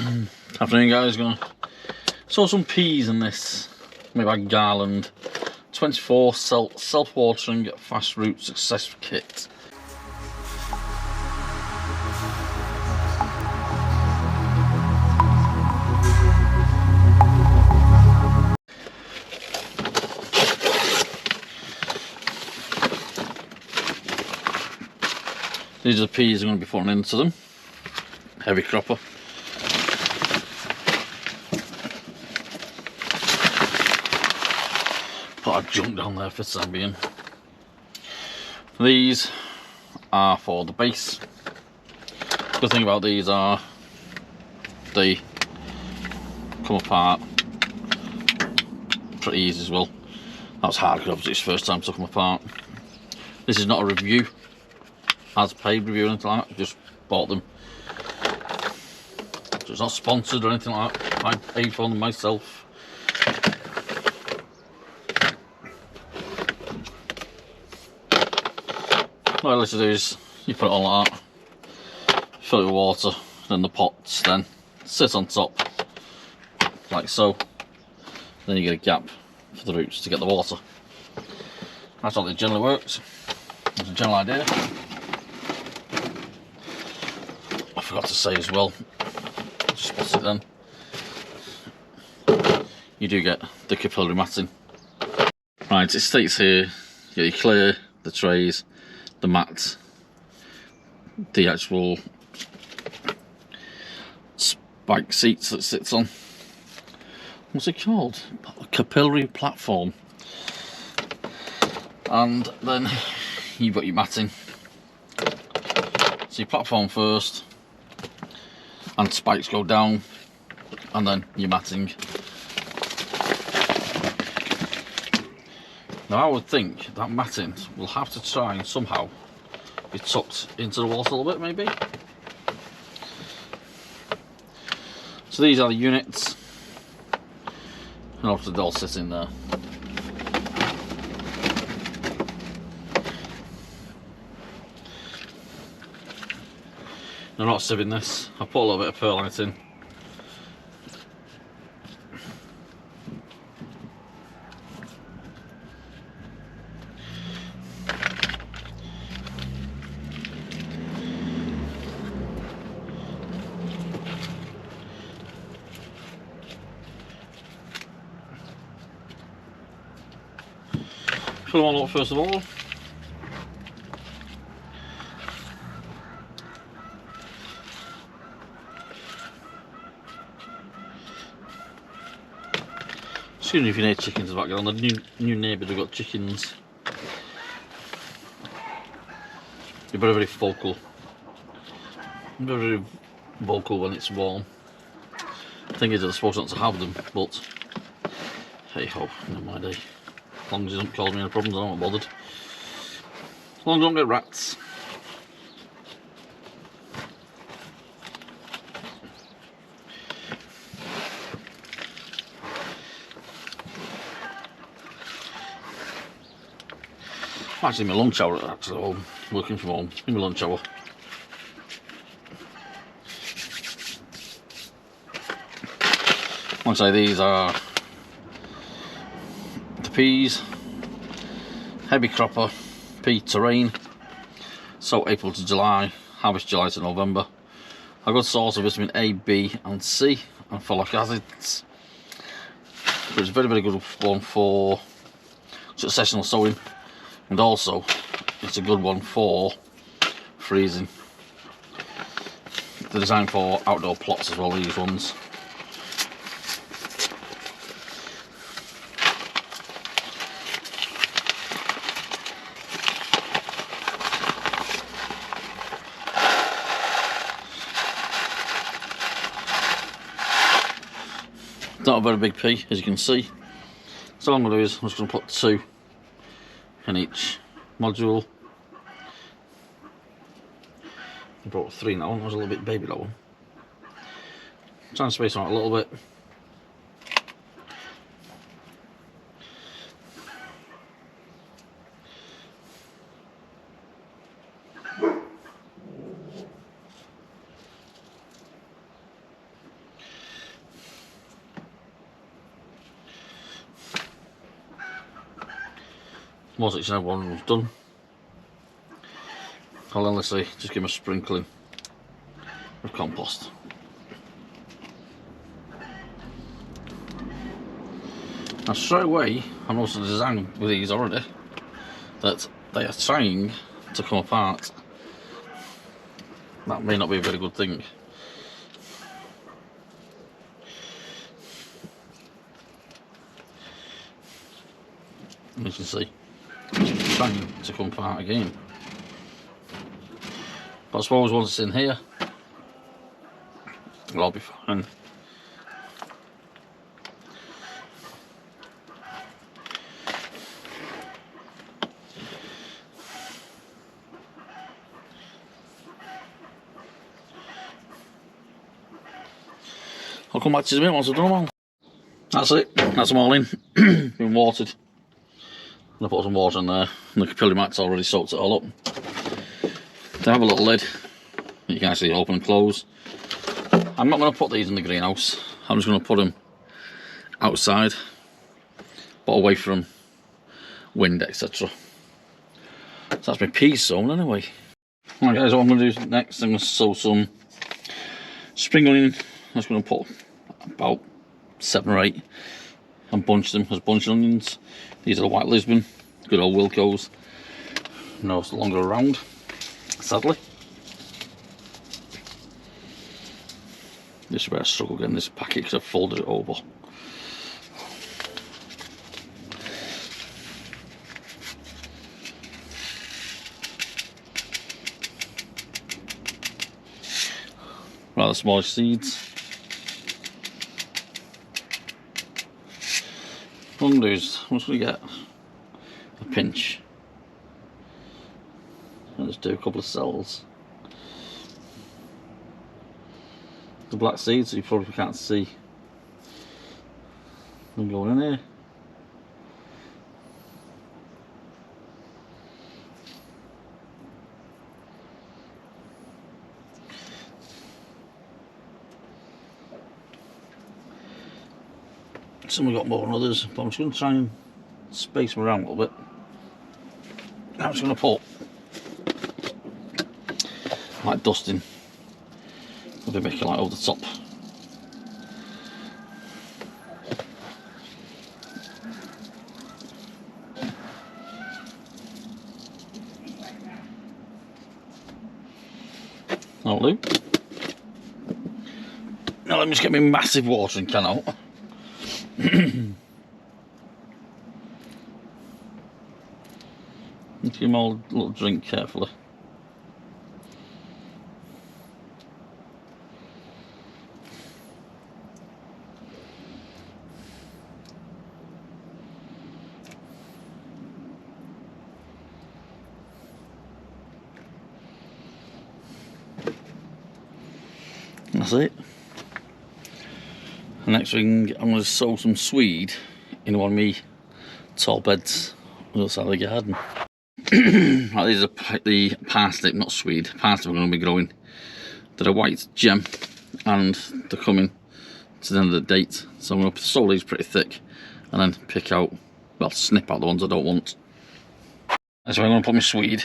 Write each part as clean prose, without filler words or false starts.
Afternoon guys, gonna sow some peas in this made by Garland 24 self-watering fast root success kit. These are the peas I'm going to be putting into them. Heavy cropper. Put our junk down there for the time being. These are for the base. The good thing about these are they come apart pretty easy as well. That was hard because obviously it's the first time to come apart. This is not a review, as paid review or anything like that. I just bought them. So it's not sponsored or anything like that. I paid for them myself. What I like to do is you put it on like that, fill it with water, then the pots then sit on top like so. Then you get a gap for the roots to get the water. That's how it generally works. That's a general idea. I forgot to say as well, just spot it then, you do get the capillary matting. Right, it states here you clear the trays, the mat, the actual spike seats that it sits on. What's it called? A capillary platform. And then you've got your matting. So your platform first, and spikes go down, and then your matting. Now I would think that matting will have to try and somehow be tucked into the water a little bit, maybe. So these are the units, and obviously they'll sit in there. I'm not sieving this, I put a little bit of perlite in. Fill them all up first of all. Excuse me if you hear chickens in the background. The new neighbours have got chickens. They're very vocal. Very vocal when it's warm. The thing is, they're supposed not to have them, but hey ho, never mind. As long as it doesn't cause me any problems, I'm not bothered. As long as I don't get rats. Actually, my lunch hour at home, working from home, in my lunch hour. Like I say, these are the peas, heavy cropper, pea terrain, sow April to July, harvest July to November. A good source of vitamin A, B and C and folic acids. But it's a very good one for successional sowing. And also, it's a good one for freezing. They're designed for outdoor plots as well, these ones. Not a very big pea, as you can see. So what I'm going to do is I'm just going to put 2 in each module. I brought 3 in that one. That was a little bit baby, that one. Trying to space them out a little bit. Once each and every one was done, I'll honestly just give them a sprinkling of compost. Now straight away, I noticed the design with these already, that they are trying to come apart. That may not be a very good thing. As you can see, it's trying to come apart again. But I suppose once it's in here, it'll all be fine. I'll come back to you in a minute once I've done them all. That's it, that's them all in. Been watered. I put some water in there, and the capillary mat's already soaked it all up. They have a little lid you can actually open and close. I'm not going to put these in the greenhouse, I'm just going to put them outside, but away from wind, etc. So that's my peas sown anyway. Right guys, what I'm going to do next, I'm going to sow some spring onion. I'm just going to put about 7 or 8 and bunch them as bunch onions. These are the White Lisbon, good old Wilco's. No, it's no longer around, sadly. This is where I struggle getting this packet because I've folded it over. Rather small seeds. What I'm going to do is, once we get a pinch, I'll just do a couple of cells. The black seeds you probably can't see them going in here. Some have got more than others, but I'm just going to try and space them around a little bit. I'm just going to put, like dusting, a bit making like over the top. That'll do. Now let me just get my massive watering can out. Give them all a little drink carefully. And that's it. The next thing, I'm going to sow some swede in one of my tall beds on the other side of the garden. Right, these are the parsnip, not swede. Parsnip are going to be growing. They're a white gem and they're coming to the end of the date. So I'm going to sow these pretty thick and then pick out, well, snip out the ones I don't want. That's where I'm going to put my swede.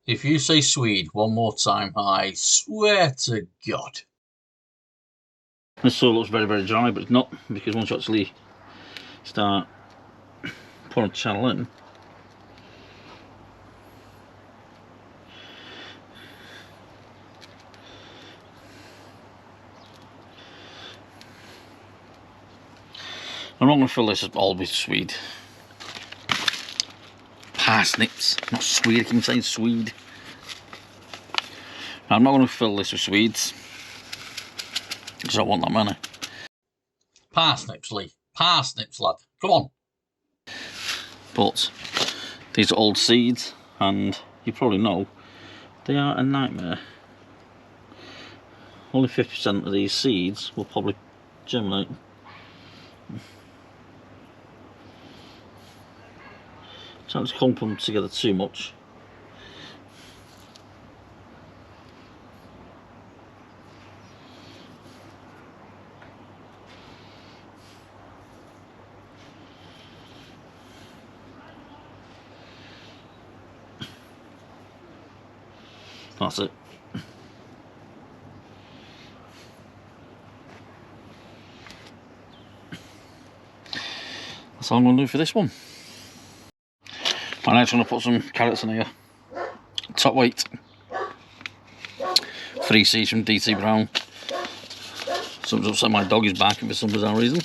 If you say swede one more time, I swear to God. This soil looks very, very dry, but it's not, because once you actually start putting a channel in, I'm not going to fill this all with swede. Parsnips, not swede, I keep saying swede. I'm not going to fill this with swedes, because I don't want that many. Parsnips, Lee. Parsnips, lad. Come on. But these are old seeds, and you probably know they are a nightmare. Only 50% of these seeds will probably germinate. So don't clump them together too much. That's it. That's all I'm going to do for this one. I'm actually going to put some carrots in here. Top weight. 3 seeds from DT Brown. Something's upset my dog is barking for some bizarre reason.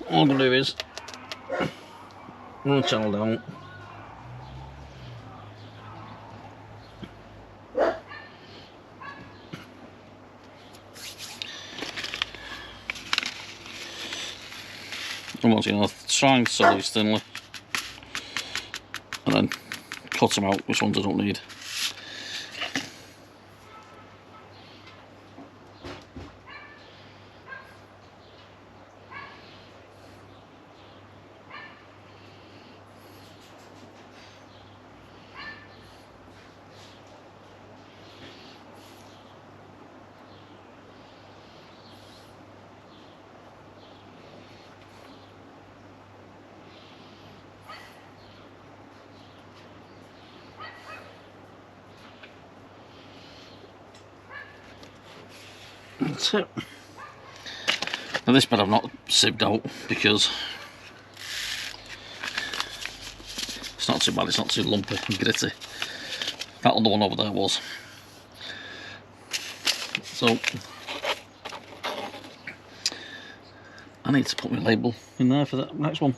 All I'm going to do is run the channel down. And once again, I'll try and sew these thinly and then cut them out, which ones I don't need. That's it. Now this bit I've not sieved out because it's not too bad, it's not too lumpy and gritty. That other one over there was. So I need to put my label in there for that next one.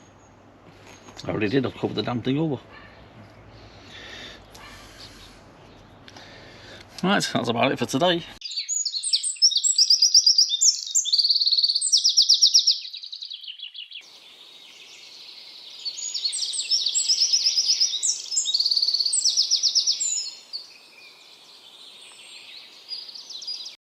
I already did, I've covered the damn thing over. Right, that's about it for today.